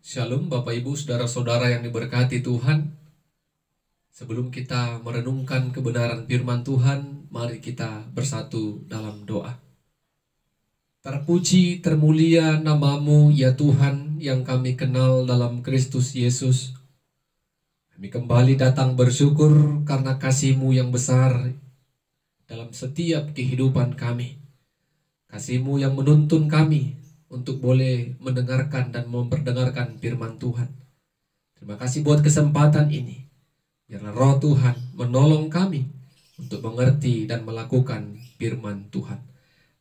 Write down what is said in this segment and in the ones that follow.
Shalom Bapak Ibu Saudara-saudara yang diberkati Tuhan. Sebelum kita merenungkan kebenaran firman Tuhan, mari kita bersatu dalam doa. Terpuji termulia namamu ya Tuhan yang kami kenal dalam Kristus Yesus. Kami kembali datang bersyukur karena kasih-Mu yang besar dalam setiap kehidupan kami. Kasih-Mu yang menuntun kami untuk boleh mendengarkan dan memperdengarkan firman Tuhan. Terima kasih buat kesempatan ini. Biarlah roh Tuhan menolong kami untuk mengerti dan melakukan firman Tuhan.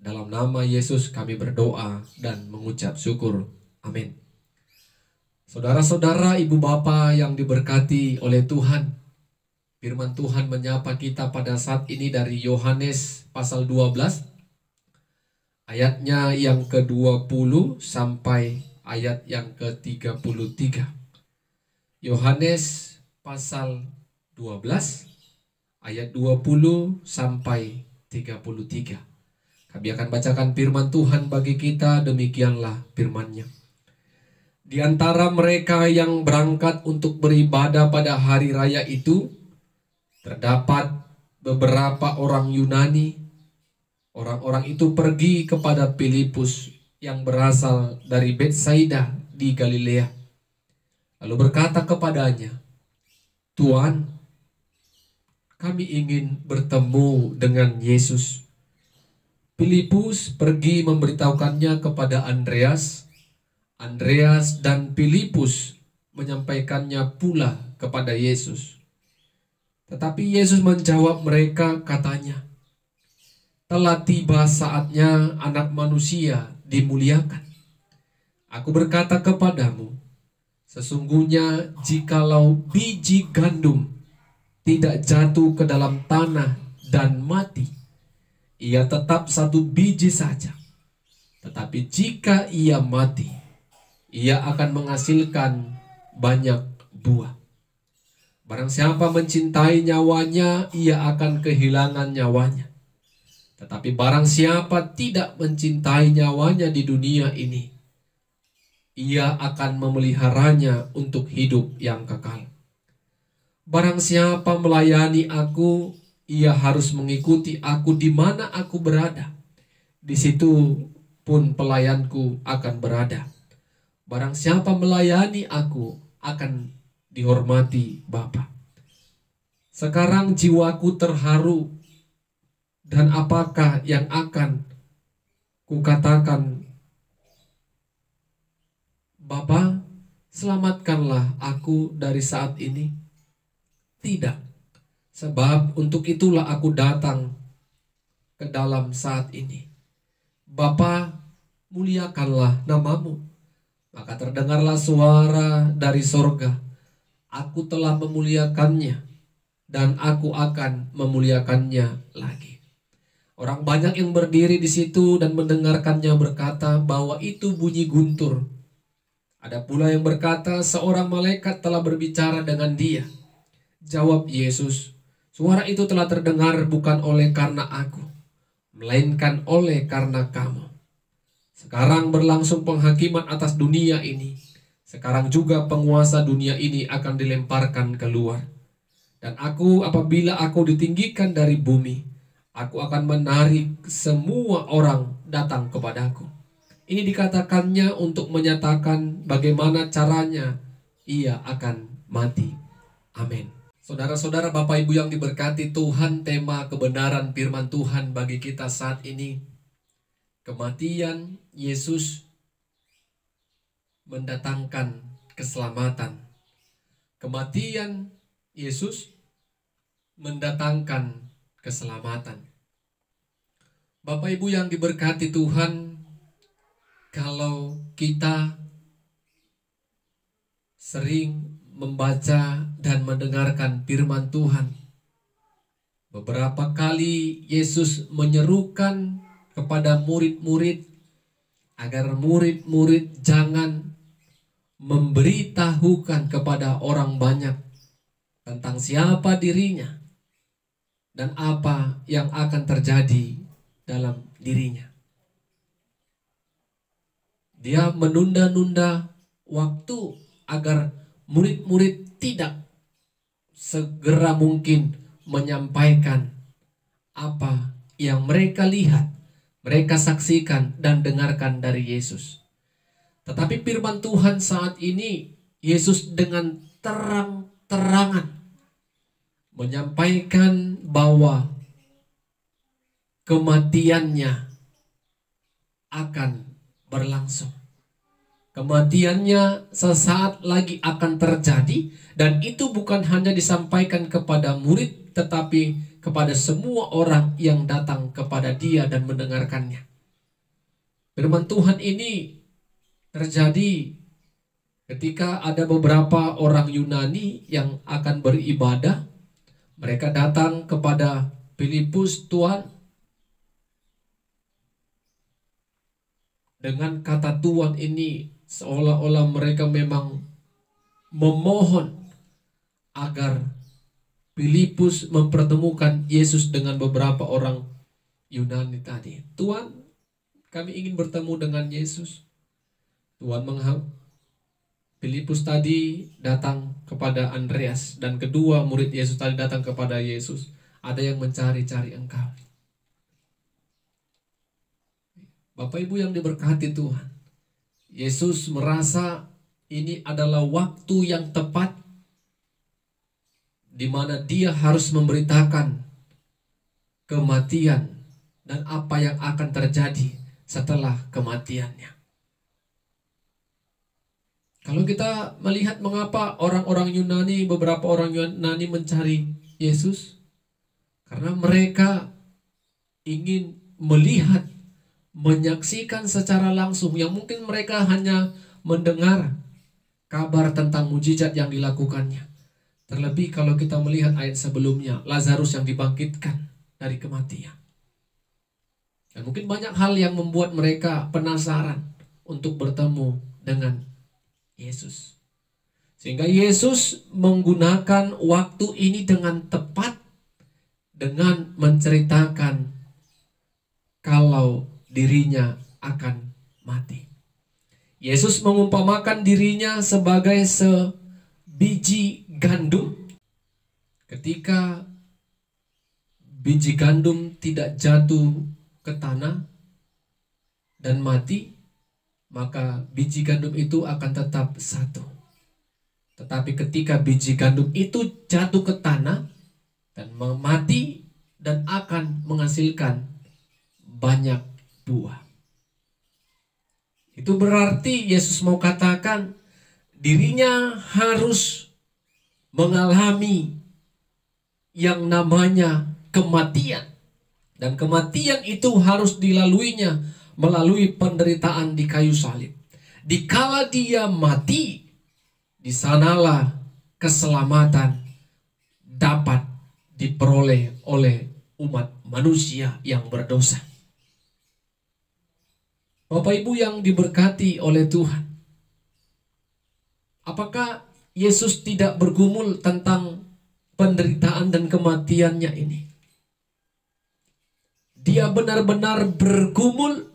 Dalam nama Yesus kami berdoa dan mengucap syukur. Amin. Saudara-saudara, ibu bapa yang diberkati oleh Tuhan, firman Tuhan menyapa kita pada saat ini dari Yohanes pasal 12. Ayatnya yang ke-20 sampai ayat yang ke-33. Yohanes pasal 12 ayat 20 sampai 33. Kami akan bacakan firman Tuhan bagi kita, demikianlah firman-Nya. Di antara mereka yang berangkat untuk beribadah pada hari raya itu, terdapat beberapa orang Yunani. Orang-orang itu pergi kepada Filipus yang berasal dari Betsaida di Galilea. Lalu berkata kepadanya, "Tuan, kami ingin bertemu dengan Yesus." Filipus pergi memberitahukannya kepada Andreas. Andreas dan Filipus menyampaikannya pula kepada Yesus. Tetapi Yesus menjawab mereka, katanya, "Telah tiba saatnya Anak Manusia dimuliakan. Aku berkata kepadamu, sesungguhnya jikalau biji gandum tidak jatuh ke dalam tanah dan mati, ia tetap satu biji saja. Tetapi jika ia mati, ia akan menghasilkan banyak buah. Barang siapa mencintai nyawanya, ia akan kehilangan nyawanya. Tetapi barang siapa tidak mencintai nyawanya di dunia ini, ia akan memeliharanya untuk hidup yang kekal. Barang siapa melayani aku, ia harus mengikuti aku di mana aku berada. Di situ pun pelayanku akan berada. Barang siapa melayani aku, akan dihormati Bapa. Sekarang jiwaku terharu. Dan apakah yang akan kukatakan? Bapa, selamatkanlah aku dari saat ini. Tidak, sebab untuk itulah aku datang ke dalam saat ini. Bapa, muliakanlah namamu. Maka terdengarlah suara dari sorga. Aku telah memuliakannya, dan aku akan memuliakannya lagi. Orang banyak yang berdiri di situ dan mendengarkannya berkata bahwa itu bunyi guntur. Ada pula yang berkata seorang malaikat telah berbicara dengan dia. Jawab Yesus, "Suara itu telah terdengar bukan oleh karena aku, melainkan oleh karena kamu. Sekarang berlangsung penghakiman atas dunia ini. Sekarang juga penguasa dunia ini akan dilemparkan keluar. Dan aku, apabila aku ditinggikan dari bumi, aku akan menarik semua orang datang kepadaku." Ini dikatakannya untuk menyatakan bagaimana caranya ia akan mati. Amin. Saudara-saudara, Bapak Ibu yang diberkati Tuhan, tema kebenaran firman Tuhan bagi kita saat ini, kematian Yesus mendatangkan keselamatan. Kematian Yesus mendatangkan keselamatan. Bapak Ibu yang diberkati Tuhan, kalau kita sering membaca dan mendengarkan firman Tuhan, beberapa kali Yesus menyerukan kepada murid-murid agar murid-murid jangan memberitahukan kepada orang banyak tentang siapa dirinya dan apa yang akan terjadi dalam dirinya. Dia menunda-nunda waktu agar murid-murid tidak segera mungkin menyampaikan apa yang mereka lihat, mereka saksikan dan dengarkan dari Yesus. Tetapi firman Tuhan saat ini, Yesus dengan terang-terangan menyampaikan bahwa kematiannya akan berlangsung. Kematiannya sesaat lagi akan terjadi, dan itu bukan hanya disampaikan kepada murid, tetapi kepada semua orang yang datang kepada dia dan mendengarkannya. Firman Tuhan ini terjadi ketika ada beberapa orang Yunani yang akan beribadah. Mereka datang kepada Filipus, Tuhan, dengan kata Tuhan ini seolah-olah mereka memang memohon agar Filipus mempertemukan Yesus dengan beberapa orang Yunani tadi. Tuhan, kami ingin bertemu dengan Yesus. Tuhan Filipus tadi datang kepada Andreas, dan kedua murid Yesus tadi datang kepada Yesus. Ada yang mencari-cari Engkau. Bapak Ibu yang diberkati Tuhan, Yesus merasa ini adalah waktu yang tepat di mana dia harus memberitakan kematian dan apa yang akan terjadi setelah kematiannya. Kalau kita melihat mengapa orang-orang Yunani, beberapa orang Yunani mencari Yesus, karena mereka ingin melihat, menyaksikan secara langsung, yang mungkin mereka hanya mendengar kabar tentang mujizat yang dilakukannya. Terlebih kalau kita melihat ayat sebelumnya, Lazarus yang dibangkitkan dari kematian. Dan mungkin banyak hal yang membuat mereka penasaran untuk bertemu dengan Yesus. Sehingga Yesus menggunakan waktu ini dengan tepat dengan menceritakan kalau dirinya akan mati. Yesus mengumpamakan dirinya sebagai sebiji gandum. Ketika biji gandum tidak jatuh ke tanah dan mati, maka biji gandum itu akan tetap satu. Tetapi ketika biji gandum itu jatuh ke tanah dan mati, dan akan menghasilkan banyak buah. Itu berarti Yesus mau katakan dirinya harus mengalami yang namanya kematian. Dan kematian itu harus dilaluinya melalui penderitaan di kayu salib. Dikala dia mati, di sanalah keselamatan dapat diperoleh oleh umat manusia yang berdosa. Bapak Ibu yang diberkati oleh Tuhan, apakah Yesus tidak bergumul tentang penderitaan dan kematiannya ini? Dia benar-benar bergumul.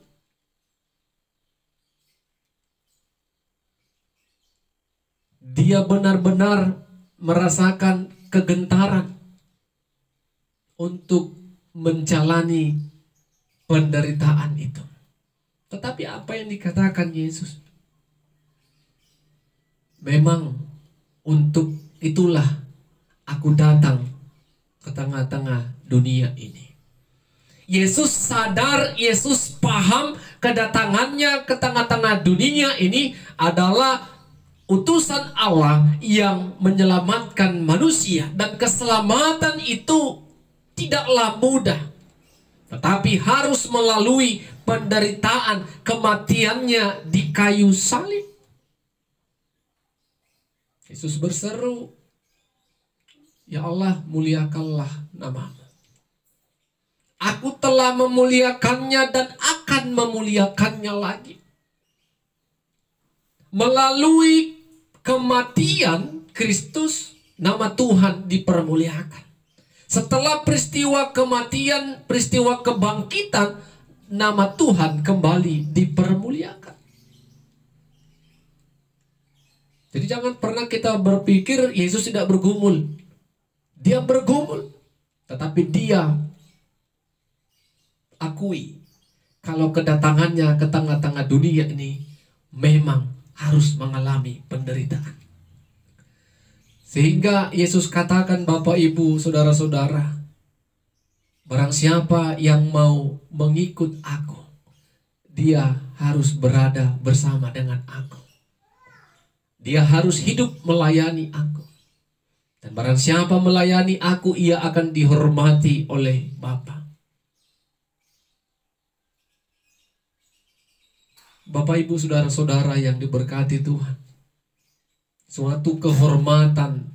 Dia benar-benar merasakan kegentaran untuk menjalani penderitaan itu. Tetapi apa yang dikatakan Yesus? Memang untuk itulah aku datang ke tengah-tengah dunia ini. Yesus sadar, Yesus paham kedatangannya ke tengah-tengah dunia ini adalah utusan Allah yang menyelamatkan manusia. Dan keselamatan itu tidaklah mudah, tetapi harus melalui penderitaan kematiannya di kayu salib. Yesus berseru, "Ya Allah, muliakanlah namamu. Aku telah memuliakannya dan akan memuliakannya lagi." Melalui kematian Kristus, nama Tuhan dipermuliakan. Setelah peristiwa kematian, peristiwa kebangkitan, nama Tuhan kembali dipermuliakan. Jadi jangan pernah kita berpikir Yesus tidak bergumul. Dia bergumul, tetapi dia akui kalau kedatangannya ke tengah-tengah dunia ini memang harus mengalami penderitaan. Sehingga Yesus katakan, Bapak, Ibu, saudara-saudara, barang siapa yang mau mengikut aku, dia harus berada bersama dengan aku. Dia harus hidup melayani aku. Dan barang siapa melayani aku, ia akan dihormati oleh Bapa. Bapak, Ibu, saudara-saudara yang diberkati Tuhan, suatu kehormatan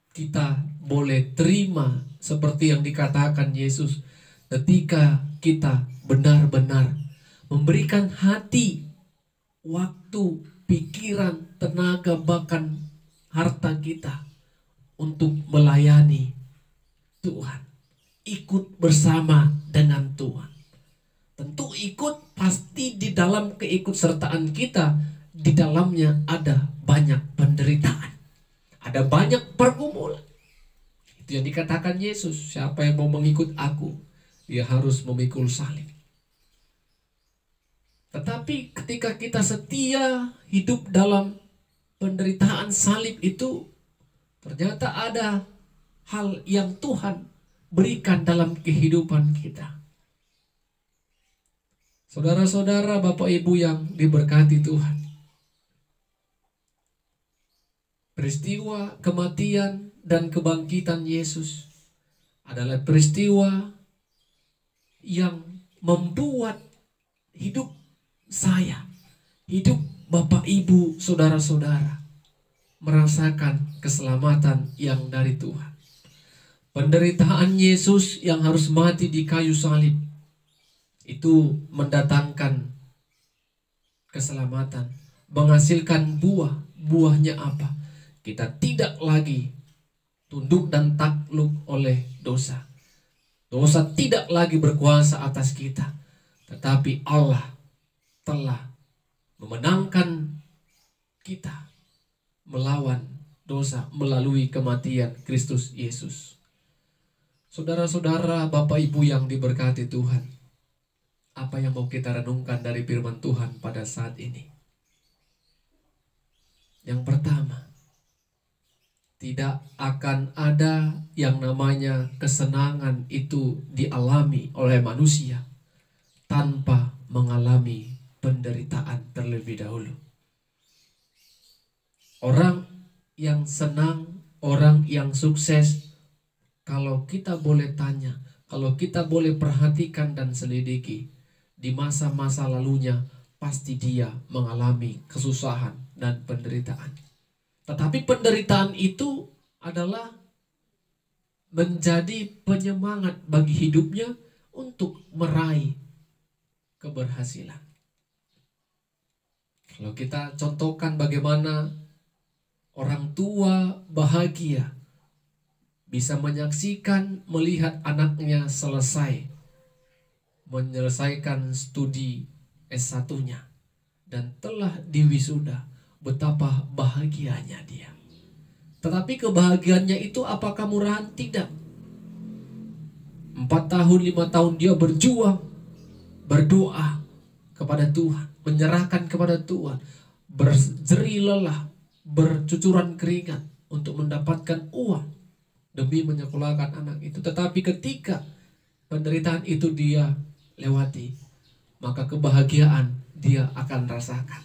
kita boleh terima seperti yang dikatakan Yesus ketika kita benar-benar memberikan hati, waktu, pikiran, tenaga, bahkan harta kita untuk melayani Tuhan, ikut bersama dengan Tuhan. Tentu ikut, pasti di dalam keikutsertaan kita, di dalamnya ada banyak penderitaan, ada banyak pergumulan. Itu yang dikatakan Yesus, siapa yang mau mengikut aku, dia harus memikul salib. Tetapi ketika kita setia hidup dalam penderitaan salib itu, ternyata ada hal yang Tuhan berikan dalam kehidupan kita. Saudara-saudara, Bapak Ibu yang diberkati Tuhan, peristiwa kematian dan kebangkitan Yesus adalah peristiwa yang membuat hidup saya, hidup Bapak, Ibu, saudara-saudara merasakan keselamatan yang dari Tuhan. Penderitaan Yesus yang harus mati di kayu salib itu mendatangkan keselamatan, menghasilkan buah. Buahnya apa? Kita tidak lagi tunduk dan takluk oleh dosa. Dosa tidak lagi berkuasa atas kita, tetapi Allah telah memenangkan kita melawan dosa melalui kematian Kristus Yesus. Saudara-saudara, Bapak, Ibu yang diberkati Tuhan, apa yang mau kita renungkan dari firman Tuhan pada saat ini? Yang pertama, tidak akan ada yang namanya kesenangan itu dialami oleh manusia tanpa mengalami penderitaan terlebih dahulu. Orang yang senang, orang yang sukses, kalau kita boleh tanya, kalau kita boleh perhatikan dan selidiki, di masa-masa lalunya pasti dia mengalami kesusahan dan penderitaan. Tetapi penderitaan itu adalah menjadi penyemangat bagi hidupnya untuk meraih keberhasilan. Kalau kita contohkan bagaimana orang tua bahagia bisa menyaksikan melihat anaknya selesai menyelesaikan studi S1-nya dan telah diwisuda, betapa bahagianya dia. Tetapi kebahagiaannya itu apakah murahan? Tidak. 4 tahun, 5 tahun dia berjuang, berdoa kepada Tuhan, menyerahkan kepada Tuhan, berjerih lelah, bercucuran keringat untuk mendapatkan uang demi menyekolahkan anak itu. Tetapi ketika penderitaan itu dia lewati, maka kebahagiaan dia akan rasakan.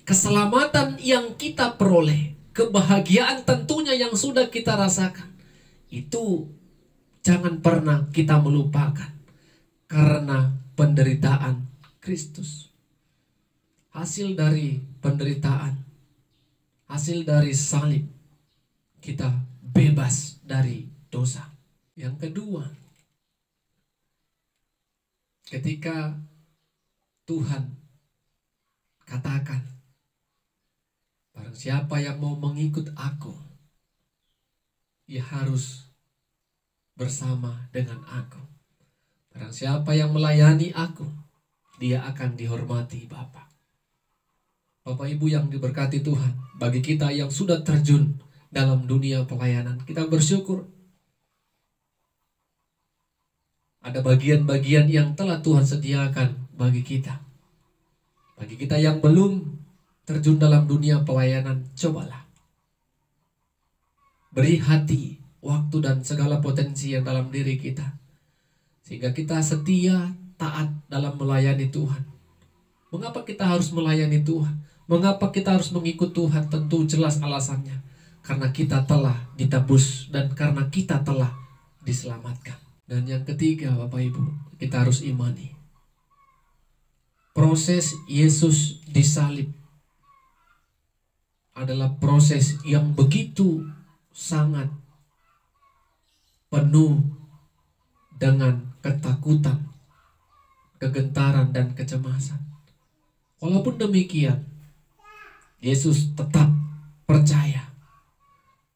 Keselamatan yang kita peroleh, kebahagiaan tentunya yang sudah kita rasakan, itu jangan pernah kita melupakan karena penderitaan Kristus. Hasil dari penderitaan, hasil dari salib, kita bebas dari dosa. Yang kedua, ketika Tuhan katakan, barang siapa yang mau mengikut aku, ia harus bersama dengan aku. Barang siapa yang melayani aku, dia akan dihormati Bapa. Bapak Ibu yang diberkati Tuhan, bagi kita yang sudah terjun dalam dunia pelayanan, kita bersyukur ada bagian-bagian yang telah Tuhan sediakan bagi kita. Bagi kita yang belum terjun dalam dunia pelayanan, cobalah beri hati, waktu, dan segala potensi yang dalam diri kita, sehingga kita setia, taat dalam melayani Tuhan. Mengapa kita harus melayani Tuhan? Mengapa kita harus mengikut Tuhan? Tentu jelas alasannya. Karena kita telah ditebus dan karena kita telah diselamatkan. Dan yang ketiga, Bapak Ibu, kita harus imani proses Yesus disalib adalah proses yang begitu sangat penuh dengan ketakutan, kegentaran, dan kecemasan. Walaupun demikian, Yesus tetap percaya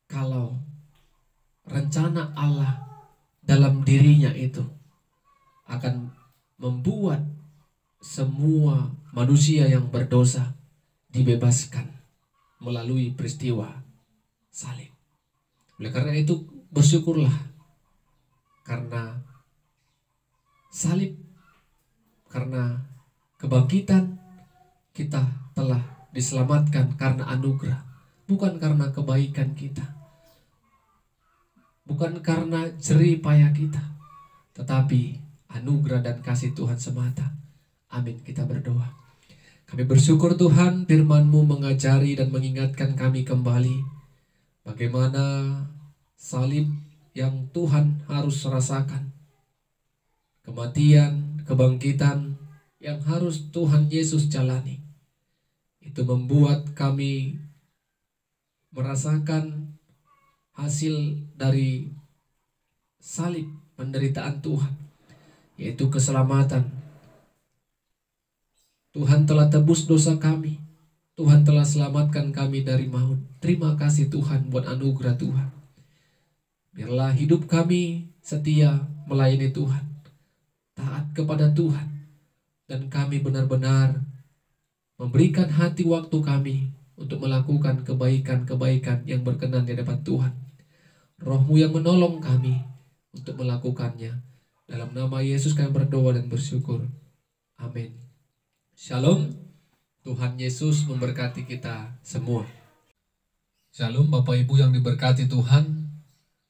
kalau rencana Allah dalam dirinya itu akan membuat semua manusia yang berdosa dibebaskan melalui peristiwa salib. Oleh karena itu, bersyukurlah karena salib, karena kebangkitan, kita telah diselamatkan karena anugerah, bukan karena kebaikan kita, bukan karena jerih payah kita, tetapi anugerah dan kasih Tuhan semata. Amin. Kita berdoa. Kami bersyukur Tuhan, firman-Mu mengajari dan mengingatkan kami kembali bagaimana salib yang Tuhan harus rasakan, kematian, kebangkitan yang harus Tuhan Yesus jalani. Itu membuat kami merasakan hasil dari salib penderitaan Tuhan, yaitu keselamatan. Tuhan telah tebus dosa kami. Tuhan telah selamatkan kami dari maut. Terima kasih Tuhan buat anugerah Tuhan. Biarlah hidup kami setia melayani Tuhan, taat kepada Tuhan, dan kami benar-benar memberikan hati waktu kami untuk melakukan kebaikan-kebaikan yang berkenan di hadapan Tuhan. Roh-Mu yang menolong kami untuk melakukannya. Dalam nama Yesus kami berdoa dan bersyukur. Amin. Shalom. Tuhan Yesus memberkati kita semua. Shalom Bapak Ibu yang diberkati Tuhan.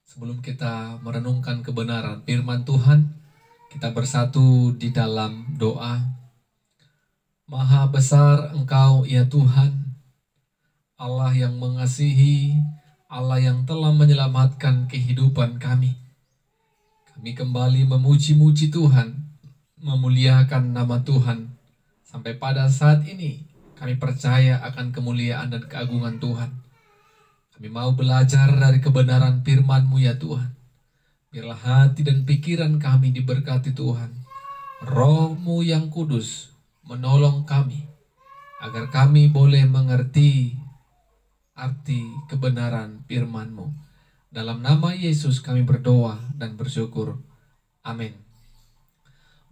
Sebelum kita merenungkan kebenaran firman Tuhan, kita bersatu di dalam doa. Maha besar Engkau ya Tuhan, Allah yang mengasihi, Allah yang telah menyelamatkan kehidupan kami. Kami kembali memuji-muji Tuhan, memuliakan nama Tuhan. Sampai pada saat ini kami percaya akan kemuliaan dan keagungan Tuhan. Kami mau belajar dari kebenaran firman-Mu ya Tuhan. Biarlah hati dan pikiran kami diberkati Tuhan. Roh-Mu yang kudus menolong kami, agar kami boleh mengerti arti kebenaran firman-Mu. Dalam nama Yesus kami berdoa dan bersyukur. Amin.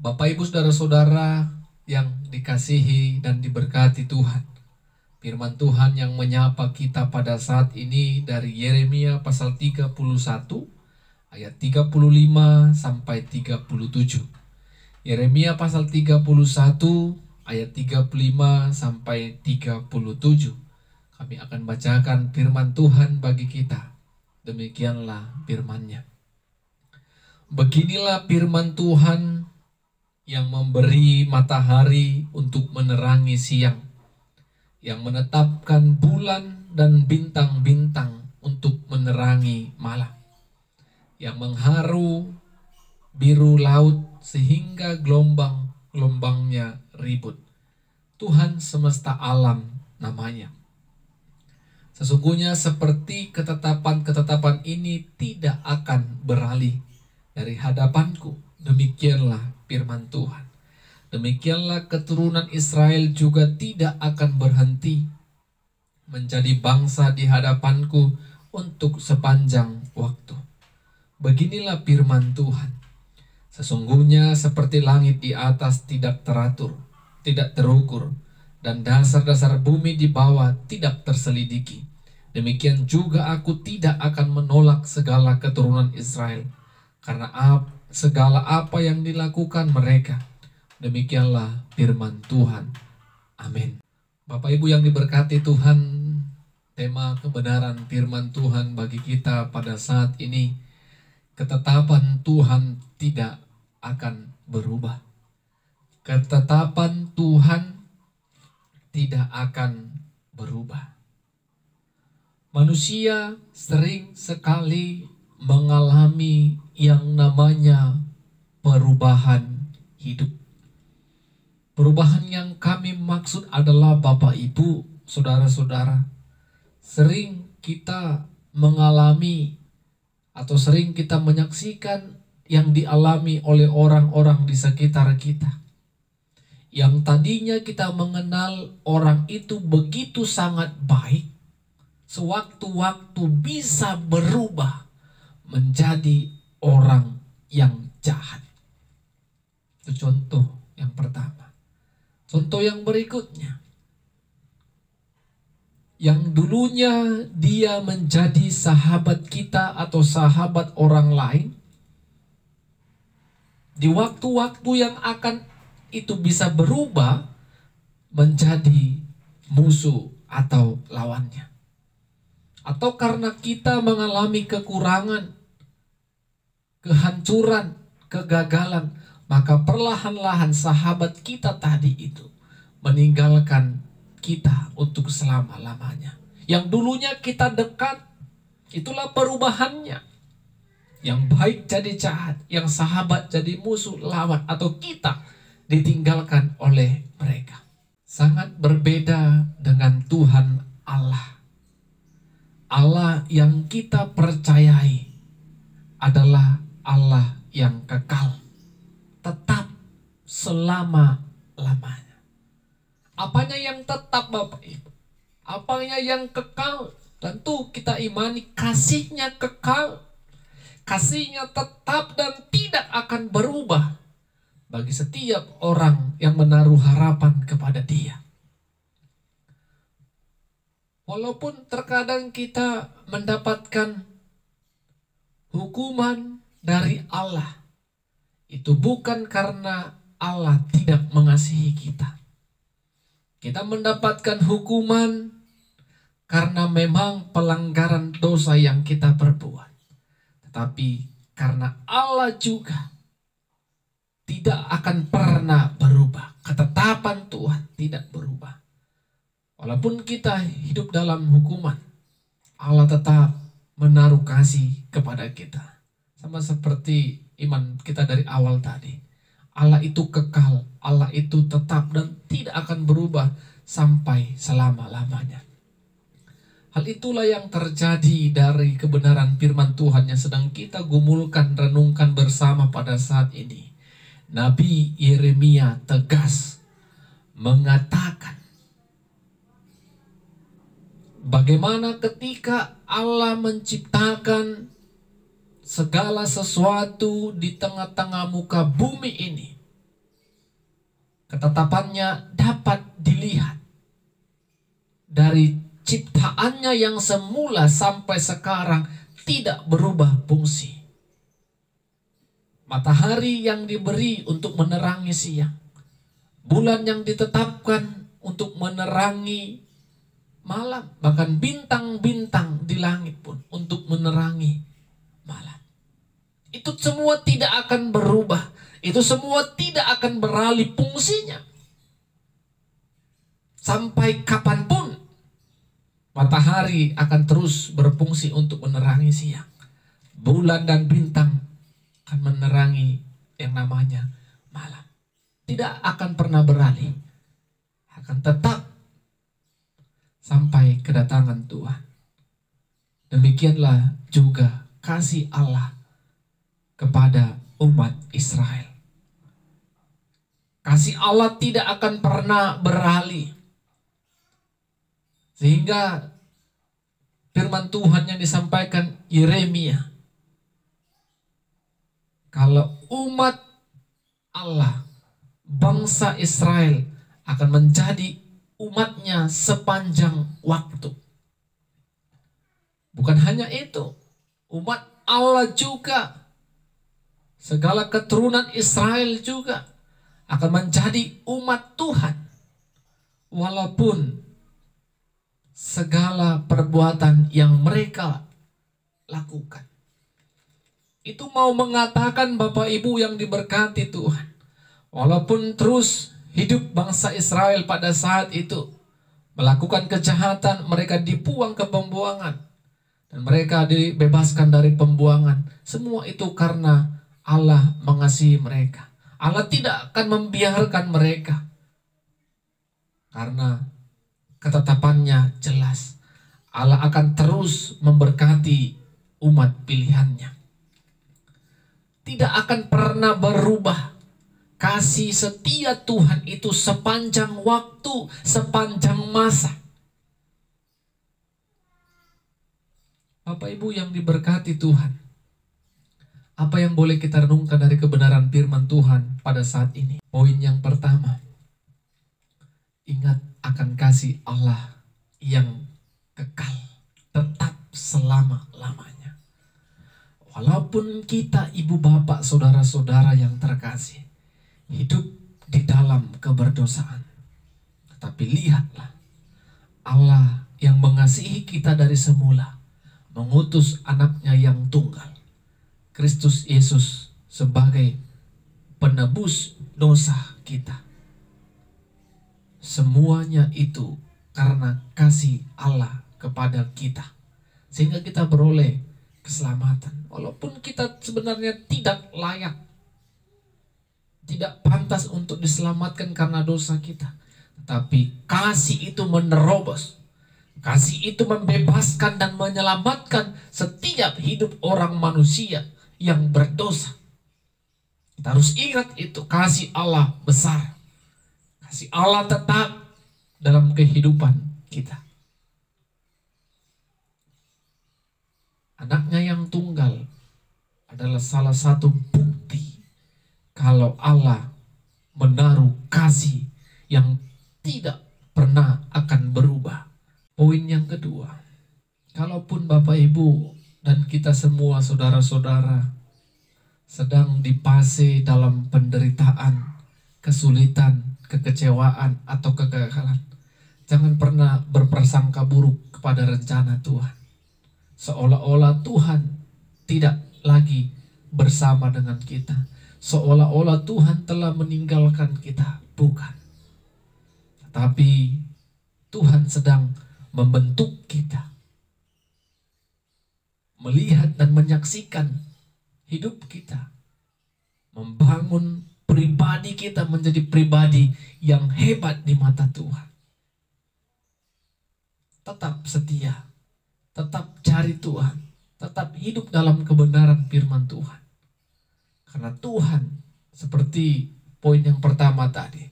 Bapak Ibu saudara-saudara yang dikasihi dan diberkati Tuhan, firman Tuhan yang menyapa kita pada saat ini dari Yeremia pasal 31 ayat 35 sampai 37. Yeremia pasal 31 ayat 35 sampai 37. Kami akan bacakan firman Tuhan bagi kita. Demikianlah firman-Nya. Beginilah firman Tuhan yang memberi matahari untuk menerangi siang, yang menetapkan bulan dan bintang-bintang untuk menerangi malam, yang mengharu biru laut sehingga gelombang-gelombangnya ribut. Tuhan semesta alam namanya. Sesungguhnya seperti ketetapan-ketetapan ini tidak akan beralih dari hadapanku, demikianlah firman Tuhan. Demikianlah keturunan Israel juga tidak akan berhenti menjadi bangsa di hadapanku untuk sepanjang waktu. Beginilah firman Tuhan. Sesungguhnya seperti langit di atas tidak teratur, tidak terukur, dan dasar-dasar bumi di bawah tidak terselidiki. Demikian juga aku tidak akan menolak segala keturunan Israel, karena segala apa yang dilakukan mereka. Demikianlah firman Tuhan. Amin. Bapak Ibu yang diberkati Tuhan, tema kebenaran firman Tuhan bagi kita pada saat ini, ketetapan Tuhan tidak akan berubah. Ketetapan Tuhan tidak akan berubah. Manusia sering sekali mengalami yang namanya perubahan hidup. Perubahan yang kami maksud adalah Bapak Ibu, saudara-saudara, sering kita mengalami atau sering kita menyaksikan yang dialami oleh orang-orang di sekitar kita. Yang tadinya kita mengenal orang itu begitu sangat baik, sewaktu-waktu bisa berubah menjadi orang yang jahat. Itu contoh yang pertama. Contoh yang berikutnya, yang dulunya dia menjadi sahabat kita atau sahabat orang lain, di waktu-waktu yang akan itu bisa berubah menjadi musuh atau lawannya. Atau karena kita mengalami kekurangan, kehancuran, kegagalan, maka perlahan-lahan sahabat kita tadi itu meninggalkan kita untuk selama-lamanya. Yang dulunya kita dekat, itulah perubahannya. Yang baik jadi jahat, yang sahabat jadi musuh, lawan, atau kita ditinggalkan oleh mereka. Sangat berbeda dengan Tuhan Allah. Allah yang kita percayai adalah Allah yang kekal, tetap selama-lamanya. Apanya yang tetap Bapak Ibu? Apanya yang kekal? Tentu kita imani kasihnya kekal, kasihnya tetap dan tidak akan berubah bagi setiap orang yang menaruh harapan kepada Dia. Walaupun terkadang kita mendapatkan hukuman dari Allah, itu bukan karena Allah tidak mengasihi kita. Kita mendapatkan hukuman karena memang pelanggaran dosa yang kita perbuat. Tetapi karena Allah juga tidak akan pernah berubah. Ketetapan Tuhan tidak berubah. Walaupun kita hidup dalam hukuman, Allah tetap menaruh kasih kepada kita. Sama seperti iman kita dari awal tadi. Allah itu kekal, Allah itu tetap dan tidak akan berubah sampai selama-lamanya. Hal itulah yang terjadi dari kebenaran firman Tuhan yang sedang kita gumulkan, renungkan bersama pada saat ini. Nabi Yeremia tegas mengatakan bagaimana ketika Allah menciptakan segala sesuatu di tengah-tengah muka bumi ini, ketetapannya dapat dilihat dari ciptaannya yang semula sampai sekarang tidak berubah fungsi. Matahari yang diberi untuk menerangi siang, bulan yang ditetapkan untuk menerangi malam, bahkan bintang-bintang di langit pun untuk menerangi malam. Itu semua tidak akan berubah, itu semua tidak akan beralih fungsinya. Sampai kapanpun matahari akan terus berfungsi untuk menerangi siang, bulan dan bintang akan menerangi yang namanya malam. Tidak akan pernah beralih, akan tetap sampai kedatangan Tuhan. Demikianlah juga kasih Allah kepada umat Israel. Kasih Allah tidak akan pernah beralih. Sehingga firman Tuhan yang disampaikan Yeremia, kalau umat Allah, bangsa Israel akan menjadi umatnya sepanjang waktu. Bukan hanya itu, umat Allah juga, segala keturunan Israel juga akan menjadi umat Tuhan. Walaupun segala perbuatan yang mereka lakukan. Itu mau mengatakan Bapak Ibu yang diberkati Tuhan, walaupun terus hidup bangsa Israel pada saat itu melakukan kejahatan, mereka dibuang ke pembuangan dan mereka dibebaskan dari pembuangan. Semua itu karena Allah mengasihi mereka. Allah tidak akan membiarkan mereka karena ketetapannya jelas. Allah akan terus memberkati umat pilihannya. Tidak akan pernah berubah. Kasih setia Tuhan itu sepanjang waktu, sepanjang masa. Bapak Ibu yang diberkati Tuhan, apa yang boleh kita renungkan dari kebenaran firman Tuhan pada saat ini? Poin yang pertama, ingat akan kasih Allah yang kekal, tetap selama-lamanya. Walaupun kita ibu bapak saudara-saudara yang terkasih hidup di dalam keberdosaan, tetapi lihatlah Allah yang mengasihi kita dari semula mengutus anaknya yang tunggal, Kristus Yesus, sebagai penebus dosa kita. Semuanya itu karena kasih Allah kepada kita, sehingga kita beroleh keselamatan. Walaupun kita sebenarnya tidak layak, tidak pantas untuk diselamatkan karena dosa kita, tetapi kasih itu menerobos, kasih itu membebaskan dan menyelamatkan setiap hidup orang manusia yang berdosa. Kita harus ingat itu, kasih Allah besar, kasih Allah tetap dalam kehidupan kita. Anaknya yang tunggal adalah salah satu bukti kalau Allah menaruh kasih yang tidak pernah akan berubah. Poin yang kedua, kalaupun Bapak Ibu dan kita semua saudara-saudara sedang dipase dalam penderitaan, kesulitan, kekecewaan, atau kegagalan, jangan pernah berprasangka buruk kepada rencana Tuhan. Seolah-olah Tuhan tidak lagi bersama dengan kita, seolah-olah Tuhan telah meninggalkan kita. Bukan. Tetapi Tuhan sedang membentuk kita, melihat dan menyaksikan hidup kita, membangun pribadi kita menjadi pribadi yang hebat di mata Tuhan. Tetap setia, tetap cari Tuhan, tetap hidup dalam kebenaran firman Tuhan. Karena Tuhan, seperti poin yang pertama tadi,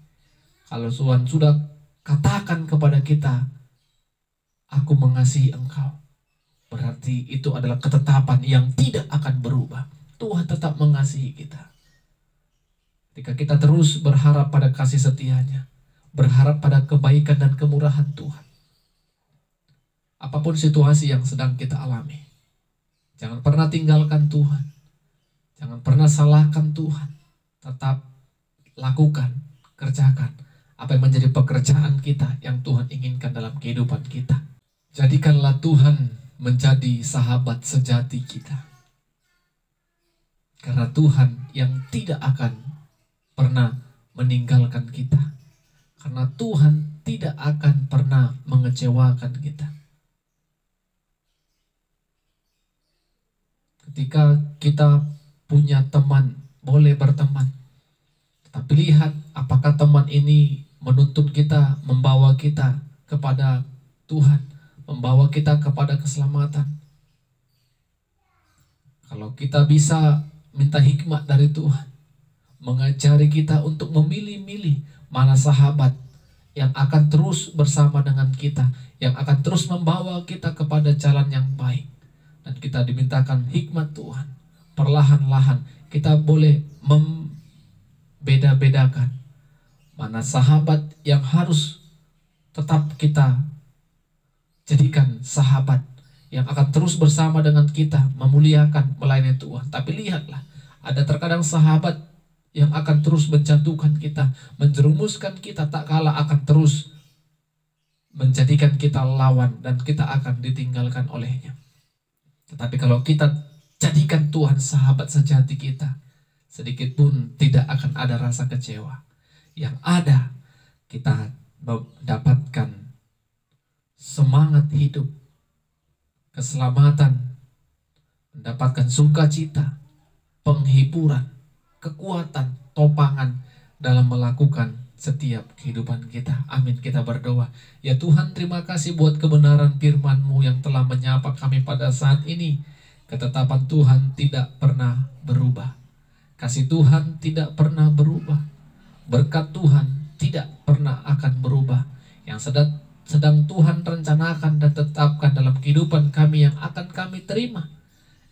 kalau Tuhan sudah katakan kepada kita, aku mengasihi engkau, berarti itu adalah ketetapan yang tidak akan berubah. Tuhan tetap mengasihi kita. Ketika kita terus berharap pada kasih setianya, berharap pada kebaikan dan kemurahan Tuhan, apapun situasi yang sedang kita alami, jangan pernah tinggalkan Tuhan. Jangan pernah salahkan Tuhan. Tetap lakukan, kerjakan apa yang menjadi pekerjaan kita yang Tuhan inginkan dalam kehidupan kita. Jadikanlah Tuhan menjadi sahabat sejati kita. Karena Tuhan yang tidak akan pernah meninggalkan kita. Karena Tuhan tidak akan pernah mengecewakan kita. Ketika kita punya teman, boleh berteman. Tapi lihat apakah teman ini menuntun kita, membawa kita kepada Tuhan, membawa kita kepada keselamatan. Kalau kita bisa minta hikmat dari Tuhan, mengajari kita untuk memilih-milih mana sahabat yang akan terus bersama dengan kita, yang akan terus membawa kita kepada jalan yang baik. Dan kita dimintakan hikmat Tuhan. Perlahan-lahan kita boleh membeda-bedakan mana sahabat yang harus tetap kita jadikan sahabat yang akan terus bersama dengan kita, memuliakan, melayani Tuhan. Tapi lihatlah, ada terkadang sahabat yang akan terus menjatuhkan kita, menjerumuskan kita, tak kalah akan terus menjadikan kita lawan dan kita akan ditinggalkan olehnya. Tetapi kalau kita jadikan Tuhan sahabat sejati kita, sedikit pun tidak akan ada rasa kecewa. Yang ada, kita mendapatkan semangat hidup, keselamatan, mendapatkan sukacita, penghiburan, kekuatan, topangan dalam melakukan setiap kehidupan kita. Amin. Kita berdoa. Ya Tuhan, terima kasih buat kebenaran firman-Mu yang telah menyapa kami pada saat ini. Ketetapan Tuhan tidak pernah berubah. Kasih Tuhan tidak pernah berubah. Berkat Tuhan tidak pernah akan berubah. Yang sedang Tuhan rencanakan dan tetapkan dalam kehidupan kami yang akan kami terima.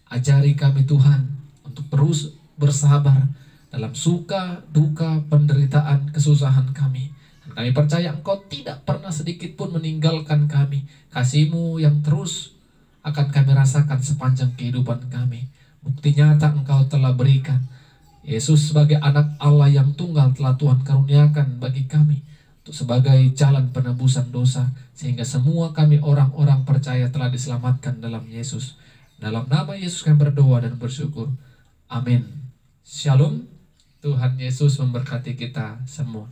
Ajari kami Tuhan untuk terus bersabar dalam suka, duka, penderitaan, kesusahan kami. Dan kami percaya Engkau tidak pernah sedikit pun meninggalkan kami. Kasih-Mu yang terus akan kami rasakan sepanjang kehidupan kami. Bukti nyata Engkau telah berikan. Yesus sebagai anak Allah yang tunggal telah Tuhan karuniakan bagi kami untuk sebagai jalan penebusan dosa, sehingga semua kami orang-orang percaya telah diselamatkan dalam Yesus. Dalam nama Yesus kami berdoa dan bersyukur. Amin. Shalom. Tuhan Yesus memberkati kita semua.